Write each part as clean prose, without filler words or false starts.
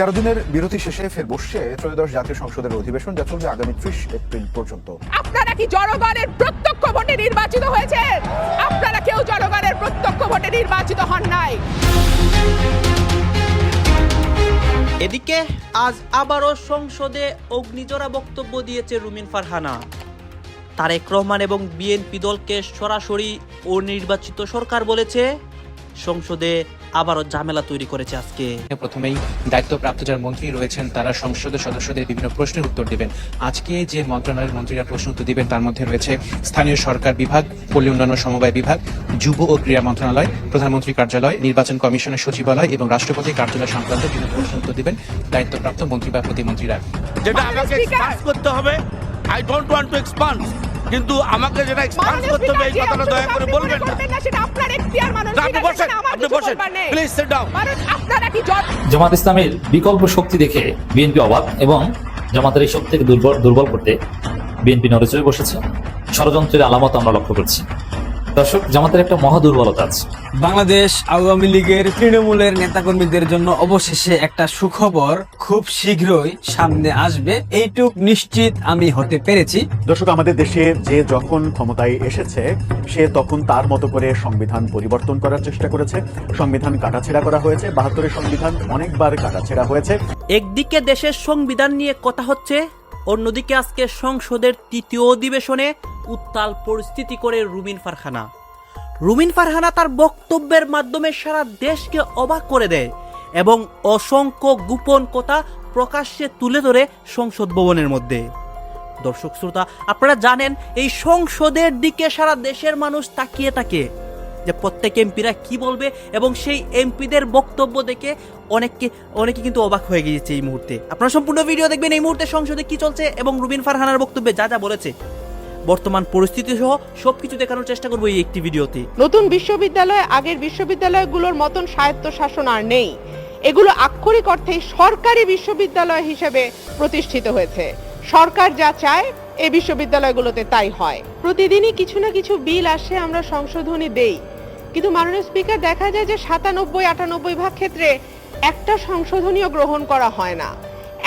13 দিনের বিরতি শেষে ফের বসছে ত্রয়োদশ জাতীয় সংসদের অধিবেশন, যা চলবে আগামী 30 এপ্রিল পর্যন্ত। আপনারা কি জনগণের প্রত্যক্ষ ভোটে নির্বাচিত হয়েছেন? আপনারা কেউ জনগণের প্রত্যক্ষ ভোটে নির্বাচিত হন নাই। এদিকে আজ আবারও সংসদে অগ্নিজোড়া বক্তব্য দিয়েছে রুমিন ফারহানা। তারেক রহমান এবং বিএনপি দলকে সরাসরি অনির্বাচিত সরকার বলেছে, সংসদে আবারও ঝামেলা তৈরি করেছে। আজকে প্রথমেই দায়িত্বপ্রাপ্ত যারা মন্ত্রী রয়েছেন তারা সংসদের সদস্যদের বিভিন্ন প্রশ্নের উত্তর দিবেন। আজকে যে মন্ত্রণালয়ের মন্ত্রীরা প্রশ্ন উত্তর দিবেন তার মধ্যে রয়েছে স্থানীয় সরকার বিভাগ, পল্লী উন্নয়ন সমবায় বিভাগ, যুব ও ক্রীড়া মন্ত্রণালয়, প্রধানমন্ত্রী কার্যালয়, নির্বাচন কমিশনের সচিবালয় এবং রাষ্ট্রপতি কার্যালয় সংক্রান্ত বিভিন্ন প্রশ্ন উত্তর দিবেন দায়িত্বপ্রাপ্ত মন্ত্রী বা প্রতিমন্ত্রীরা। যেটা আমাকে এক্সপান্স করতে হবে, I don't want to expanse, কিন্তু আমাকে যেটা এক্সপান্স করতে হবে এই কথাটা দয়া করে বলবেন না। সেটা আপনার এখতিয়ার, মানুষ আপনি বসেন, আপনি বসেন, প্লিজ সিট ডাউন। আপনারা কি জামাত ইসলামের বিকল্প শক্তি দেখে বিএনপি অবাক এবং জামাতের এই শক্তিকে দুর্বল করতে বিএনপি নড়েচড়ে বসেছে। ষড়যন্ত্রের আলামত আমরা লক্ষ্য করছি। দর্শক, জামাতের একটা মহা দুর্বলতা আছে। বাংলাদেশ আওয়ামী লীগের তৃণমূলের নেতাকর্মীদের জন্য অবশেষে একটা সুখবর খুব শীঘ্রই সামনে আসবে, এইটুক নিশ্চিত আমি হতে পেরেছি। দর্শক, আমাদের দেশে যে যখন ক্ষমতায় এসেছে সে তখন তার মতো করে সংবিধান পরিবর্তন করার চেষ্টা করেছে। সংবিধান কাটাছেঁড়া করা হয়েছে, 72 সংবিধান অনেকবার কাটাছেঁড়া হয়েছে। একদিকে দেশের সংবিধান নিয়ে কথা হচ্ছে, অন্যদিকে আজকে সংসদের তৃতীয় অধিবেশনে উত্তাল পরিস্থিতি করে রুমিন ফারহানা। রুমিন ফারহানা তার বক্তব্যের মাধ্যমে সারা দেশকে অবাক করে দেয় এবং অসংখ্য গোপন কথা প্রকাশ্যে তুলে ধরে সংসদ ভবনের মধ্যে। দর্শক শ্রোতা, আপনারা জানেন এই সংসদের দিকে সারা দেশের মানুষ তাকিয়ে থাকে যে প্রত্যেক এমপিরা কি বলবে, এবং সেই এমপিদের বক্তব্য দেখে অনেকে কিন্তু অবাক হয়ে গিয়েছে এই মুহূর্তে। আপনারা সম্পূর্ণ ভিডিও দেখবেন এই মুহূর্তে সংসদে কি চলছে এবং রুমিন ফারহানার বক্তব্যে যা যা বলেছে, বর্তমান পরিস্থিতি সহ সবকিছু দেখানোর চেষ্টা করবো এই একটি ভিডিওতে। নতুন বিশ্ববিদ্যালয় আগের বিশ্ববিদ্যালয়গুলোর মতন স্বায়ত্ত শাসন আর নেই। এগুলো আক্ষরিক অর্থে সরকারি বিশ্ববিদ্যালয় হিসেবে প্রতিষ্ঠিত হয়েছে। সরকার যা চায় এই বিশ্ববিদ্যালয়গুলোতে তাই হয়। প্রতিদিনই কিছু না কিছু বিল আসে, আমরা সংশোধনী দেই, কিন্তু মাননীয় স্পিকার দেখা যায় যে 97-98 ভাগ ক্ষেত্রে একটা সংশোধনীও গ্রহণ করা হয় না।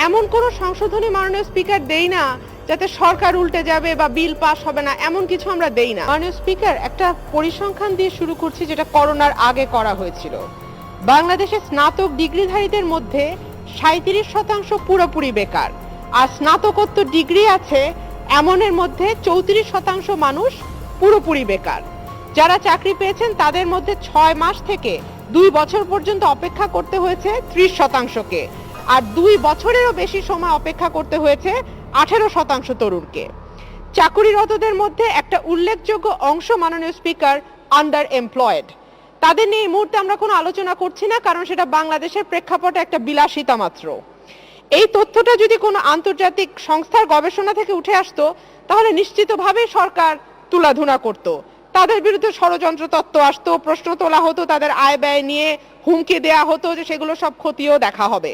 এমন কোনো সংশোধনী মাননীয় স্পিকার দেই না যাতে সরকার উল্টে যাবে বা বিল পাস হবে না, এমন কিছু আমরা দেই না। মাননীয় স্পিকার, একটা পরিসংখ্যান দিয়ে শুরু করছি যেটা করোনার আগে করা হয়েছিল। বাংলাদেশে স্নাতক ডিগ্রিধারীদের মধ্যে 37% পুরোপুরি বেকার, আর স্নাতকোত্তর ডিগ্রি আছে এমনের মধ্যে 34% মানুষ পুরোপুরি বেকার। যারা চাকরি পেয়েছেন তাদের মধ্যে 6 মাস থেকে 2 বছর পর্যন্ত অপেক্ষা করতে হয়েছে 30%কে, আর 2 বছরেরও বেশি সময় অপেক্ষা করতে হয়েছে 18% তরুণকে। চাকুরিরতদের মধ্যে একটা উল্লেখযোগ্য অংশ মাননীয় স্পিকার আন্ডার এমপ্লয়েড। তাদের নিয়ে এই মুহূর্তে আমরা কোনো আলোচনা করছি না, কারণ সেটা বাংলাদেশের প্রেক্ষাপটে একটা বিলাসিতা মাত্র। এই তথ্যটা যদি কোনো আন্তর্জাতিক সংস্থার গবেষণা থেকে উঠে আসতো তাহলে নিশ্চিতভাবে সরকার তুলাধুনা করত, তাদের বিরুদ্ধে ষড়যন্ত্র তত্ত্ব আসতো, প্রশ্ন তোলা হতো, তাদের আয় ব্যয় নিয়ে হুমকি দেয়া হতো যে সেগুলো সব খতিয়েও দেখা হবে।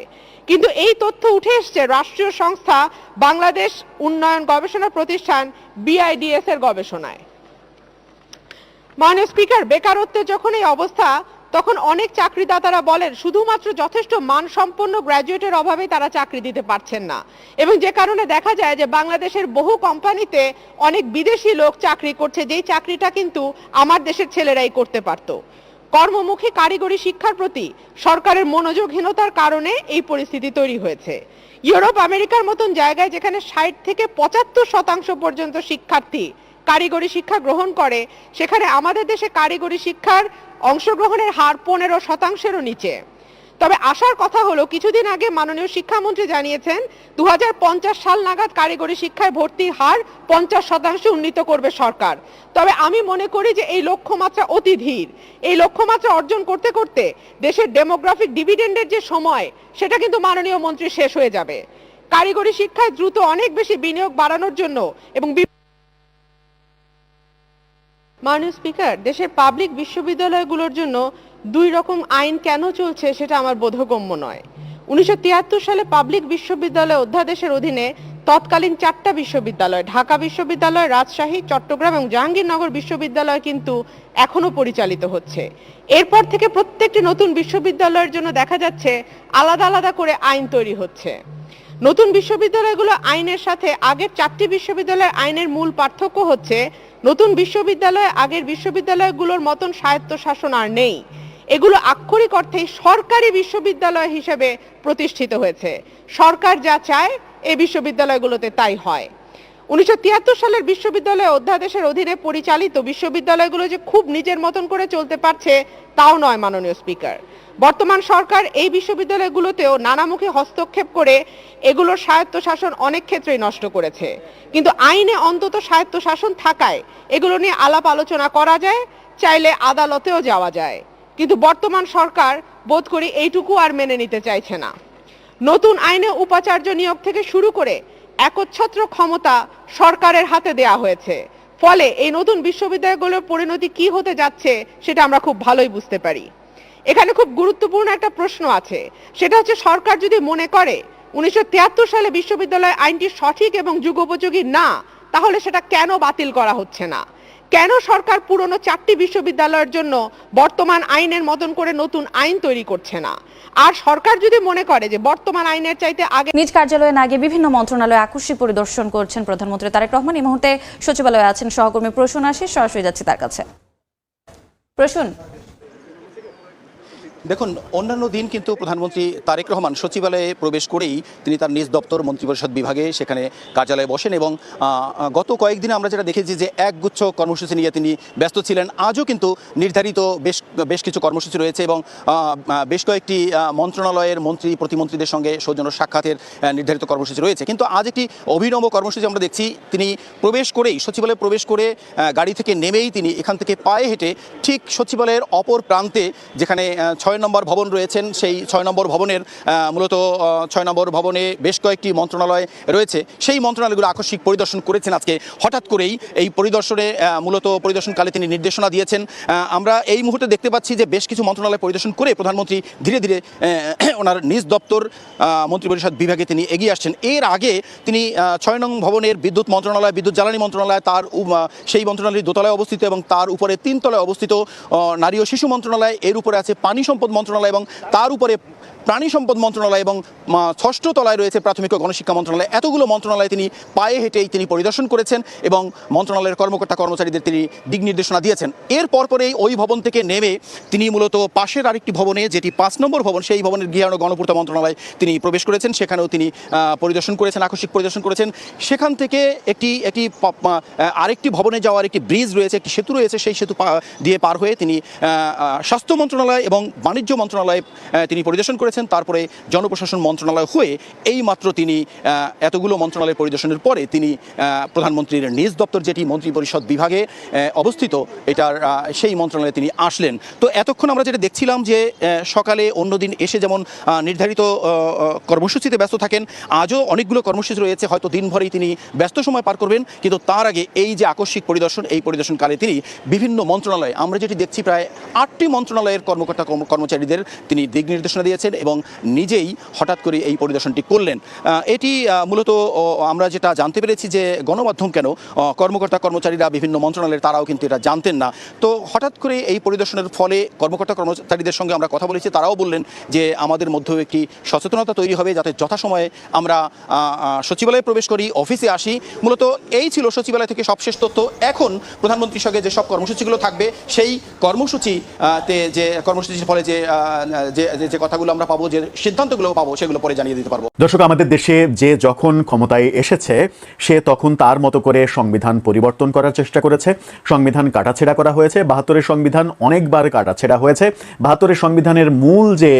কিন্তু এই তথ্য উঠে এসছে রাষ্ট্রীয় সংস্থা বাংলাদেশ উন্নয়ন গবেষণা প্রতিষ্ঠান BIDS এর গবেষণায়। মাননীয় স্পিকার, বেকারত্বের যখন এই অবস্থা, তখন অনেক চাকরিদাতারা বলেন শুধুমাত্র যথেষ্ট মানসম্পন্ন গ্র্যাজুয়েটের অভাবে তারা চাকরি দিতে পারছেন না, এবং যে কারণে দেখা যায় যে বাংলাদেশের বহু কোম্পানিতে অনেক বিদেশি লোক চাকরি করছে, যেই চাকরিটা কিন্তু আমার দেশের ছেলেরাই করতে পারত। কর্মমুখী কারিগরি শিক্ষার প্রতি সরকারের মনোযোগহীনতার কারণে এই পরিস্থিতি তৈরি হয়েছে। ইউরোপ আমেরিকার মতন জায়গায় যেখানে 60 থেকে 75% পর্যন্ত শিক্ষার্থী কারিগরি শিক্ষা গ্রহণ করে, সেখানে আমাদের দেশে কারিগরি শিক্ষার অংশগ্রহণের হার 15%-এরও নিচে। তবে আসার কথা হলো, কিছুদিন আগে মাননীয় শিক্ষামন্ত্রী জানিয়েছেন 2050 সাল নাগাদ কারিগরি শিক্ষায় ভর্তির হার 50% উন্নীত করবে সরকার। তবে আমি মনে করি যে এই লক্ষ্যমাত্রা অতি ধীর। এই লক্ষ্যমাত্রা অর্জন করতে করতে দেশের ডেমোগ্রাফিক ডিভিডেন্ডের যে সময়, সেটা কিন্তু মাননীয় মন্ত্রী শেষ হয়ে যাবে। কারিগরি শিক্ষায় দ্রুত অনেক বেশি বিনিয়োগ বাড়ানোর জন্য এবং মাননীয় স্পিকার, দেশের পাবলিক বিশ্ববিদ্যালয়গুলোর জন্য 2 রকম আইন কেন চলছে সেটা আমার বোধগম্য নয়। 1973 সালে পাবলিক বিশ্ববিদ্যালয় অধ্যাদেশের অধীনে তৎকালীন 4টা বিশ্ববিদ্যালয়, ঢাকা বিশ্ববিদ্যালয়, রাজশাহী, চট্টগ্রাম এবং জাহাঙ্গীরনগর বিশ্ববিদ্যালয় কিন্তু এখনো পরিচালিত হচ্ছে। এরপর থেকে প্রত্যেকটি নতুন বিশ্ববিদ্যালয়ের জন্য দেখা যাচ্ছে আলাদা আলাদা করে আইন তৈরি হচ্ছে। নতুন বিশ্ববিদ্যালয়গুলো আইনের সাথে আগের 4টি বিশ্ববিদ্যালয়ের আইনের মূল পার্থক্য হচ্ছে নতুন বিশ্ববিদ্যালয়ে আগের বিশ্ববিদ্যালয়গুলোর মতন স্বায়ত্তশাসন আর নেই। এগুলো আক্ষরিক অর্থেই সরকারি বিশ্ববিদ্যালয় হিসেবে প্রতিষ্ঠিত হয়েছে। সরকার যা চায় এই বিশ্ববিদ্যালয়গুলোতে তাই হয়। 1973 সালের বিশ্ববিদ্যালয় অধ্যাদেশের অধীনে পরিচালিত বিশ্ববিদ্যালয়গুলো যে খুব নিজের মতন করে চলতে পারছে তাও নয় মাননীয় স্পিকার। বর্তমান সরকার এই বিশ্ববিদ্যালয়গুলোতেও নানামুখী হস্তক্ষেপ করে এগুলোর স্বায়ত্তশাসন অনেক ক্ষেত্রেই নষ্ট করেছে। কিন্তু আইনে অন্তত স্বায়ত্তশাসন থাকায় এগুলো নিয়ে আলাপ আলোচনা করা যায়, চাইলে আদালতেও যাওয়া যায়। কিন্তু বর্তমান সরকার বোধ করি এইটুকু আর মেনে নিতে চাইছে না। নতুন আইনে উপাচার্য নিয়োগ থেকে শুরু করে একচ্ছত্র ক্ষমতা সরকারের হাতে দেয়া হয়েছে। ফলে এই নতুন বিশ্ববিদ্যালয়গুলোর পরিণতি কি হতে যাচ্ছে সেটা আমরা খুব ভালোই বুঝতে পারি। এখানে খুব গুরুত্বপূর্ণ একটা প্রশ্ন আছে, সেটা হচ্ছে সরকার যদি মনে করে 1973 সালে বিশ্ববিদ্যালয় আইনটি সঠিক এবং যুগোপযোগী না, তাহলে সেটা কেন বাতিল করা হচ্ছে না? কেন সরকার পুরনো 4টি বিশ্ববিদ্যালয়ের জন্য বর্তমান আইনের মতন করে নতুন আইন তৈরি করছে না? আর সরকার যদি মনে করে যে বর্তমান আইনের চাইতে আগে নিজ কার্যালয়ে না গিয়ে বিভিন্ন মন্ত্রণালয় আকস্মিক পরিদর্শন করছেন প্রধানমন্ত্রী তারেক রহমান। এই মুহূর্তে সচিবালয়ে আছেন সহকর্মী প্রসূন আশিস, সরাসরি যাচ্ছি তার কাছে। প্রসূন, দেখুন, অন্যান্য দিন কিন্তু প্রধানমন্ত্রী তারেক রহমান সচিবালয়ে প্রবেশ করেই তিনি তার নিজ দপ্তর মন্ত্রিপরিষদ বিভাগে সেখানে কার্যালয়ে বসেন এবং গত কয়েকদিনে আমরা যেটা দেখেছি যে একগুচ্ছ কর্মসূচি নিয়ে তিনি ব্যস্ত ছিলেন। আজও কিন্তু নির্ধারিত বেশ কিছু কর্মসূচি রয়েছে এবং বেশ কয়েকটি মন্ত্রণালয়ের মন্ত্রী প্রতিমন্ত্রীদের সঙ্গে সৌজন্য সাক্ষাতের নির্ধারিত কর্মসূচি রয়েছে। কিন্তু আজ একটি অভিনব কর্মসূচি আমরা দেখছি। তিনি প্রবেশ করেই সচিবালয়ে প্রবেশ করে গাড়ি থেকে নেমেই তিনি এখান থেকে পায়ে হেঁটে ঠিক সচিবালয়ের অপর প্রান্তে যেখানে 6 নম্বর ভবন রয়েছেন, সেই 6 নম্বর ভবনের মূলত 6 নম্বর ভবনে বেশ কয়েকটি মন্ত্রণালয় রয়েছে। সেই মন্ত্রণালয়গুলো আকস্মিক পরিদর্শন করেছেন আজকে। হঠাৎ করেই এই পরিদর্শনে মূলত পরিদর্শনকালে তিনি নির্দেশনা দিয়েছেন। আমরা এই মুহূর্তে দেখতে পাচ্ছি যে বেশ কিছু মন্ত্রণালয় পরিদর্শন করে প্রধানমন্ত্রী ধীরে ধীরে ওনার নিজ দপ্তর মন্ত্রিপরিষদ বিভাগে তিনি এগিয়ে আসছেন। এর আগে তিনি 6 নং ভবনের বিদ্যুৎ মন্ত্রণালয়, বিদ্যুৎ জ্বালানি মন্ত্রণালয়, তার সেই মন্ত্রণালয়ের দোতলায় অবস্থিত এবং তার উপরে 3 তলায় অবস্থিত নারী ও শিশু মন্ত্রণালয়, এর উপরে আছে পানি সম্পদ মন্ত্রণালয় এবং তার উপরে প্রাণী সম্পদ মন্ত্রণালয় এবং 6ষ্ঠ তলায় রয়েছে প্রাথমিক ও গণশিক্ষা মন্ত্রণালয়। এতগুলো মন্ত্রণালয় তিনি পায়ে হেঁটেই তিনি পরিদর্শন করেছেন এবং মন্ত্রণালয়ের কর্মকর্তা কর্মচারীদের তিনি দিক নির্দেশনা দিয়েছেন। এর পরপরেই ওই ভবন থেকে নেমে তিনি মূলত পাশের আরেকটি ভবনে, যেটি 5 নম্বর ভবন, সেই ভবনের গৃহায়ন ও গণপূর্ত মন্ত্রণালয় তিনি প্রবেশ করেছেন। সেখানেও তিনি পরিদর্শন করেছেন, আকস্মিক পরিদর্শন করেছেন। সেখান থেকে একটি আরেকটি ভবনে যাওয়ার একটি ব্রিজ রয়েছে, একটি সেতু রয়েছে, সেই সেতু দিয়ে পার হয়ে তিনি স্বাস্থ্য মন্ত্রণালয় এবং বাণিজ্য মন্ত্রণালয়ে তিনি পরিদর্শন করেছেন। তারপরে জনপ্রশাসন মন্ত্রণালয় হয়ে এই মাত্র তিনি এতগুলো মন্ত্রণালয় পরিদর্শনের পরে তিনি প্রধানমন্ত্রীর নিজ দপ্তর, যেটি মন্ত্রিপরিষদ বিভাগে অবস্থিত, এটার সেই মন্ত্রণালয়ে তিনি আসলেন। তো এতক্ষণ আমরা যেটা দেখছিলাম যে সকালে অন্যদিন এসে যেমন নির্ধারিত কর্মসূচিতে ব্যস্ত থাকেন, আজও অনেকগুলো কর্মসূচি রয়েছে, হয়তো দিনভরেই তিনি ব্যস্ত সময় পার করবেন। কিন্তু তার আগে এই যে আকস্মিক পরিদর্শন, এই পরিদর্শনকালে তিনি বিভিন্ন মন্ত্রণালয়, আমরা যেটি দেখছি প্রায় 8টি মন্ত্রণালয়ের কর্মকর্তা কর্মচারীদের তিনি দিক নির্দেশনা দিয়েছেন এবং নিজেই হঠাৎ করে এই পরিদর্শনটি করলেন। এটি মূলত আমরা যেটা জানতে পেরেছি যে গণমাধ্যম কেন কর্মকর্তা কর্মচারীরা বিভিন্ন মন্ত্রণালয়ের তারাও কিন্তু এটা জানতেন না। তো হঠাৎ করে এই পরিদর্শনের ফলে কর্মকর্তা কর্মচারীদের সঙ্গে আমরা কথা বলেছি, তারাও বললেন যে আমাদের মধ্যেও একটি সচেতনতা তৈরি হবে যাতে যথাসময়ে আমরা সচিবালয়ে প্রবেশ করি, অফিসে আসি। মূলত এই ছিল সচিবালয় থেকে সবশেষ তথ্য। এখন প্রধানমন্ত্রীর সঙ্গে যেসব কর্মসূচিগুলো থাকবে, সেই কর্মসূচিতে যে কর্মসূচির ফলে যে কথাগুলো আমরা পাবো, যে সিদ্ধান্তগুলো পাবো, সেগুলো পরে জানিয়ে দিতে পারবো। দর্শক, আমাদের দেশে যে যখন ক্ষমতায় এসেছে সে তখন তার মতো করে সংবিধান পরিবর্তন করার চেষ্টা করেছে। সংবিধান কাটাছেড়া করা হয়েছে, 72-এর সংবিধান অনেকবার কাটাছেড়া হয়েছে। 72-এর সংবিধানের মূল যে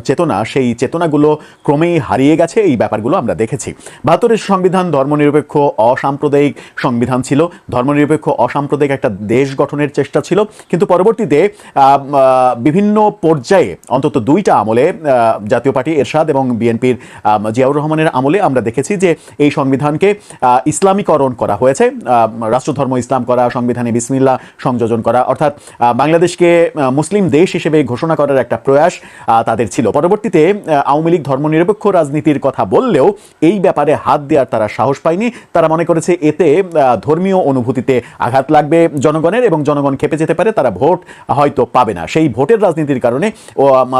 চেতনা, সেই চেতনাগুলো ক্রমেই হারিয়ে গেছে। এই ব্যাপারগুলো আমরা দেখেছি। 72-এর সংবিধান ধর্মনিরপেক্ষ অসাম্প্রদায়িক সংবিধান ছিল, ধর্মনিরপেক্ষ অসাম্প্রদায়িক একটা দেশ গঠনের চেষ্টা ছিল। কিন্তু পরবর্তীতে বিভিন্ন পর্যায়ে, অন্তত 2টা আমলে জাতীয় পার্টি এরশাদ এবং বিএনপির জিয়াউর রহমানের আমলে আমরা দেখেছি যে এই সংবিধানকে ইসলামীকরণ করা হয়েছে, রাষ্ট্রধর্ম ইসলাম করা, সংবিধানে বিসমিল্লাহ সংযোজন করা, অর্থাৎ বাংলাদেশকে মুসলিম দেশ হিসেবে ঘোষণা করার একটা প্রয়াস তাদের ছিল। পরবর্তীতে আওয়ামী লীগ ধর্মনিরপেক্ষ রাজনীতির কথা বললেও এই ব্যাপারে হাত দেওয়ার তারা সাহস পায়নি। তারা মনে করেছে এতে ধর্মীয় অনুভূতিতে আঘাত লাগবে জনগণের এবং জনগণ খেপে যেতে পারে, তারা ভোট হয়তো পাবে না। সেই ভোটের রাজনীতির কারণে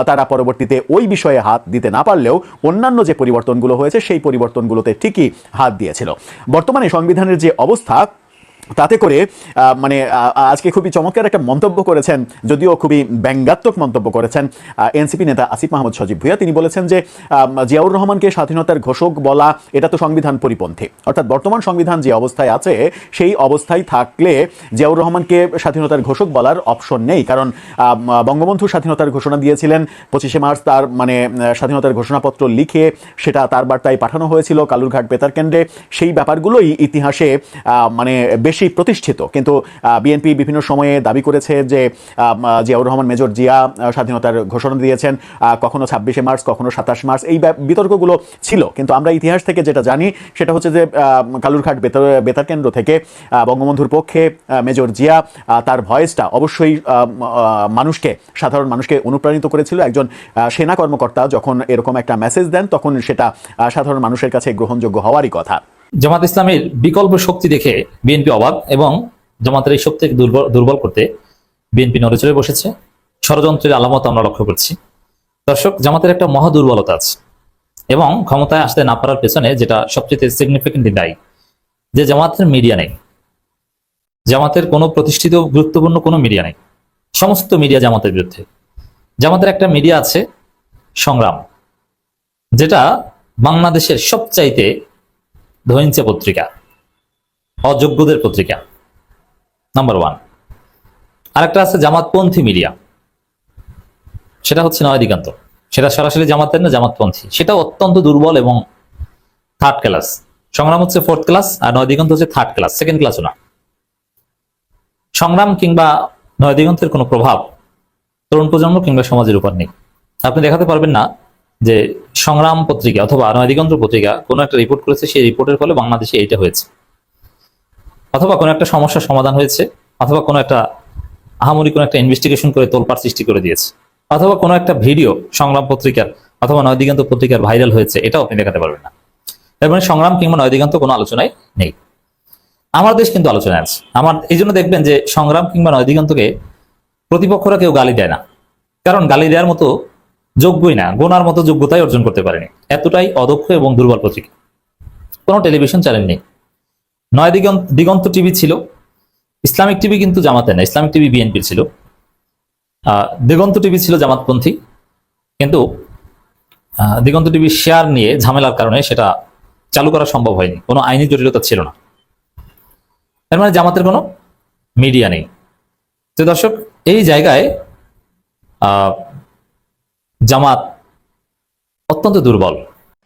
তারা পরবর্তীতে ওই বিষয়ে হাত দিতে না পারলেও অন্যান্য যে পরিবর্তনগুলো হয়েছে সেই পরিবর্তনগুলোতে ঠিকই হাত দিয়েছিল। বর্তমানে সংবিধানের যে অবস্থা, তাতে করে মানে আজকে খুবই চমৎকার একটা মন্তব্য করেছেন, যদিও খুবই ব্যঙ্গাত্মক মন্তব্য করেছেন এনসিপি নেতা আসিফ মাহমুদ সজীব ভুঁইয়া। তিনি বলেছেন যে জিয়াউর রহমানকে স্বাধীনতার ঘোষক বলা এটা তো সংবিধান পরিপন্থী, অর্থাৎ বর্তমান সংবিধান যে অবস্থায় আছে সেই অবস্থায় থাকলে জিয়াউর রহমানকে স্বাধীনতার ঘোষক বলার অপশন নেই, কারণ বঙ্গবন্ধু স্বাধীনতার ঘোষণা দিয়েছিলেন 25শে মার্চ, তার মানে স্বাধীনতার ঘোষণাপত্র লিখে সেটা তার বার্তায় পাঠানো হয়েছিল কালুরঘাট বেতার কেন্দ্রে। সেই ব্যাপারগুলোই ইতিহাসে মানে বেশি প্রতিষ্ঠিত, কিন্তু বিএনপি বিভিন্ন সময়ে দাবি করেছে যে জিয়াউর রহমান মেজর জিয়া স্বাধীনতার ঘোষণা দিয়েছেন, কখনো 26শে মার্চ, কখনো 27 মার্চ, এই বিতর্কগুলো ছিল। কিন্তু আমরা ইতিহাস থেকে যেটা জানি সেটা হচ্ছে যে কালুরঘাট বেতার কেন্দ্র থেকে বঙ্গবন্ধুর পক্ষে মেজর জিয়া তার ভয়েসটা অবশ্যই মানুষকে, সাধারণ মানুষকে অনুপ্রাণিত করেছিল। একজন সেনা কর্মকর্তা যখন এরকম একটা মেসেজ দেন তখন সেটা সাধারণ মানুষের কাছে গ্রহণযোগ্য হওয়ারই কথা। জামাত ইসলামের বিকল্প শক্তি দেখে বিএনপি অবাক এবং জামাতের এই শক্তিকে দুর্বল করতে বিএনপি নড়েচড়ে বসেছে। ষড়যন্ত্রের আলামত আমরা লক্ষ্য করছি। দর্শক, জামাতের একটা মহা দুর্বলতা আছে এবং ক্ষমতায় আসতে না পারার পেছনে যেটা সবচেয়ে সিগনিফিকেন্টলি দায়ী, যে জামাতের মিডিয়া নেই, জামাতের কোনো প্রতিষ্ঠিত গুরুত্বপূর্ণ কোনো মিডিয়া নেই, সমস্ত মিডিয়া জামাতের বিরুদ্ধে। জামাতের একটা মিডিয়া আছে সংগ্রাম, যেটা বাংলাদেশের সবচাইতে ধৈর্য পত্রিকা, অযোগ্যদের পত্রিকা নাম্বার 1। আরেকটা আছে জামাতপন্থী মিডিয়া, সেটা হচ্ছে নয় দিগন্ত, সেটা সরাসরি জামাতের না, জামাতপন্থী, সেটা অত্যন্ত দুর্বল এবং 3rd ক্লাস। সংগ্রাম হচ্ছে 4th ক্লাস আর নয় দিগন্ত হচ্ছে 3rd ক্লাস, 2nd ক্লাসও না। সংগ্রাম কিংবা নয় দিগন্তের কোনো প্রভাব তরুণ প্রজন্ম কিংবা সমাজের উপর নেই। আপনি দেখাতে পারবেন না যে সংগ্রাম পত্রিকা অথবা নয় দিগন্ত পত্রিকা কোনো একটা রিপোর্ট করেছে, সেই রিপোর্টের ফলে বাংলাদেশে এইটা হয়েছে, অথবা কোনো একটা সমস্যার সমাধান হয়েছে, অথবা কোনো একটা আহামরি কোনো একটা ইনভেস্টিগেশন করে তোলপাড় সৃষ্টি করে দিয়েছে, অথবা কোনো একটা ভিডিও সংগ্রাম পত্রিকার অথবা নয় দিগন্ত পত্রিকার ভাইরাল হয়েছে, এটাও আপনি দেখাতে পারবেন না। এর মানে সংগ্রাম কিংবা নয় দিগন্ত কোনো আলোচনায় নেই। আমার দেশ কিন্তু আলোচনায় আছে। আমার এই জন্য দেখবেন যে সংগ্রাম কিংবা নয় দিগন্তকে প্রতিপক্ষরা কেউ গালি দেয় না, কারণ গালি দেওয়ার মতো যোগ্যই না, গোনার মতো যোগ্যতাই অর্জন করতে পারেনি, এতটাই অদক্ষ এবং দুর্বল পত্রিকা। কোনো টেলিভিশন চ্যানেল নেই। নয় দিগন্ত টিভি ছিল, ইসলামিক টিভি কিন্তু জামাতের না, ইসলামিক টিভি বিএনপির ছিল। দিগন্ত টিভি ছিল জামাতপন্থী, কিন্তু দিগন্ত টিভি শেয়ার নিয়ে ঝামেলার কারণে সেটা চালু করা সম্ভব হয়নি, কোনো আইনি জটিলতা ছিল না। এর মানে জামাতের কোনো মিডিয়া নেই। তো দর্শক, এই জায়গায় জামাত অত্যন্ত দুর্বল।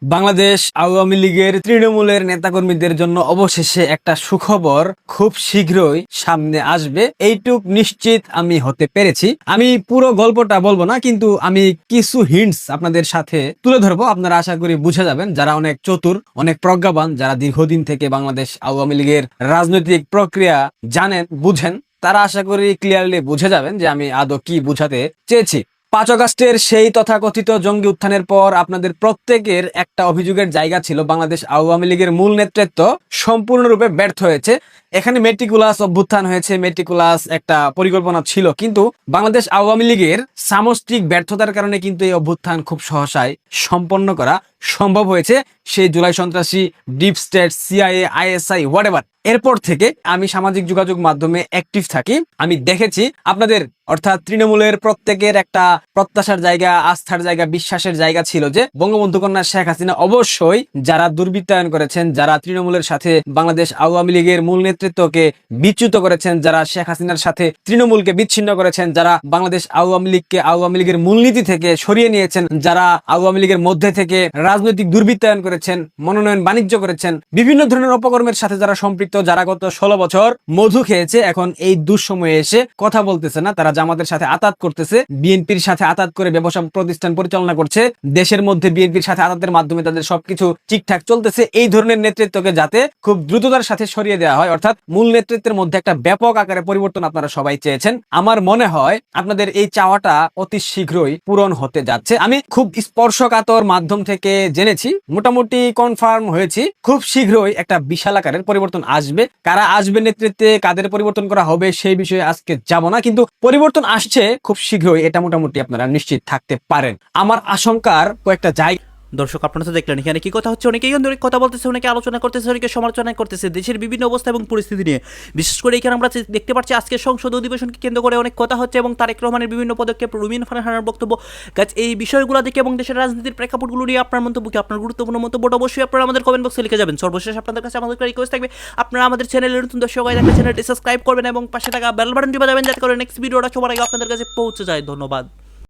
বাংলাদেশ আওয়ামী লীগের তৃণমূলের নেতাকর্মীদের জন্য অবশেষে একটা সুখবর খুব শীঘ্রই সামনে আসবে, এইটুক নিশ্চিত আমি হতে পেরেছি। আমি পুরো গল্পটা বলবো না, কিন্তু আমি কিছু হিন্টস আপনাদের সাথে তুলে ধরবো, আপনারা আশা করি বুঝে যাবেন। যারা অনেক চতুর, অনেক প্রজ্ঞাবান, যারা দীর্ঘদিন থেকে বাংলাদেশ আওয়ামী লীগের রাজনৈতিক প্রক্রিয়া জানেন, বুঝেন, তারা আশা করি ক্লিয়ারলি বুঝে যাবেন যে আমি আদৌ কি বুঝাতে চেয়েছি। 5 আগস্টের সেই তথাকথিত জঙ্গি উত্থানের পর আপনাদের প্রত্যেকের একটা অভিযোগের জায়গা ছিল, বাংলাদেশ আওয়ামী লীগের মূল নেতৃত্ব সম্পূর্ণরূপে ব্যর্থ হয়েছে। এখানে মেটিকুলাস অভ্যুত্থান হয়েছে, মেটিকুলাস একটা পরিকল্পনা ছিল, কিন্তু বাংলাদেশ আওয়ামী লীগের সামষ্টিক ব্যর্থতার কারণে কিন্তু এই অভ্যুত্থান খুব সহসায় সম্পন্ন করা সম্ভব হয়েছে। সেই জুলাই সন্ত্রাসী, deep state, CIA, ISI, whatever. এরপর থেকে আমি সামাজিক যোগাযোগ মাধ্যমে অ্যাক্টিভ থাকি। আমি দেখেছি আপনাদের অর্থাৎ তৃণমূলের প্রত্যেকের একটা প্রত্যাশার জায়গা, আস্থার জায়গা, বিশ্বাসের জায়গা ছিল যে বঙ্গবন্ধু কন্যা শেখ হাসিনা অবশ্যই যারা দুর্বৃত্তায়ন করেছেন, যারা তৃণমূলের সাথে বাংলাদেশ আওয়ামী লীগের মূল নেতৃত্বকে বিচ্যুত করেছেন, যারা শেখ হাসিনার সাথে তৃণমূলকে বিচ্ছিন্ন করেছেন, যারা বাংলাদেশ আওয়ামী লীগকে আওয়ামী লীগের মূলনীতি থেকে সরিয়ে নিয়েছেন, যারা আওয়ামী লীগের মধ্যে থেকে রাজনৈতিক দুর্বৃত্তায়ন করেছেন, মনোনয়ন বাণিজ্য করেছেন, বিভিন্ন ধরনের অপকর্মের সাথে যারা সম্পৃক্ত, যারা গত 16 বছর মধু খেয়েছে, এখন এই দুঃসময়ে এসে কথা বলতেছে না, তারা জামাতের সাথে আতাত করতেছে, বিএনপির সাথে আতাত করে ব্যবসা প্রতিষ্ঠান পরিচালনা করছে, দেশের মধ্যে বিএনপির সাথে আতাতের মাধ্যমে তাদের সবকিছু ঠিকঠাক চলতেছে। এই ধরনের নেতৃত্বকে যাতে খুব দ্রুততার সাথে সরিয়ে দেওয়া হয়, অর্থাৎ মূল নেতৃত্বের মধ্যে একটা ব্যাপক আকারে পরিবর্তন আপনারা সবাই চেয়েছেন। আমার মনে হয় আপনাদের এই চাওয়াটা অতি শীঘ্রই পূরণ হতে যাচ্ছে। আমি খুব স্পর্শকাতর মাধ্যম থেকে জেনেছি, মোটামুটি কনফার্ম হয়েছি, খুব শীঘ্রই একটা বিশাল আকারের পরিবর্তন আসবে। কারা আসবে নেতৃত্বে, কাদের পরিবর্তন করা হবে সেই বিষয়ে আজকে যাব না, কিন্তু পরিবর্তন আসছে খুব শীঘ্রই, এটা মোটামুটি আপনারা নিশ্চিত থাকতে পারেন। আমার আশঙ্কার কয়েকটা জায়গা। দর্শক আপনারা তো দেখলেন এখানে কি কথা হচ্ছে, অনেকেই অনেক কথা বলতেছে, অনেকে আলোচনা করতেছে, অনেকে সমালোচনা করতেছে দেশের বিভিন্ন অবস্থা এবং পরিস্থিতি নিয়ে। বিশেষ করে এখানে আমরা দেখতে পাচ্ছি আজকে সংসদ অধিবেশনকে কেন্দ্র করে অনেক কথা হচ্ছে এবং তারেক রহমানের বিভিন্ন পদক্ষেপ, রুমিন ফারহানার বক্তব্য, গাছ এই বিষয়গুলো দেখে এবং দেশের রাজনীতির প্রেক্ষাপটগুলো নিয়ে আপনার মন্তব্য কি, আপনার গুরুত্বপূর্ণ মন্তব্যটা অবশ্যই আপনারা আমাদের কমেন্ট বক্সে লিখে যাবেন। সর্বশেষ আপনাদের কাছে আমাদের রিকোয়েস্ট থাকবে, আপনারা আমাদের চ্যানেলের নতুন দর্শক হয়ে থাকলে চ্যানেলটি সাবস্ক্রাইব করবেন এবং পাশে থাকা বেল বাটনটি বাজাবেন যাতে করে নেক্সট ভিডিওটা সবার আগে আপনাদের কাছে পৌঁছে যায়। ধন্যবাদ।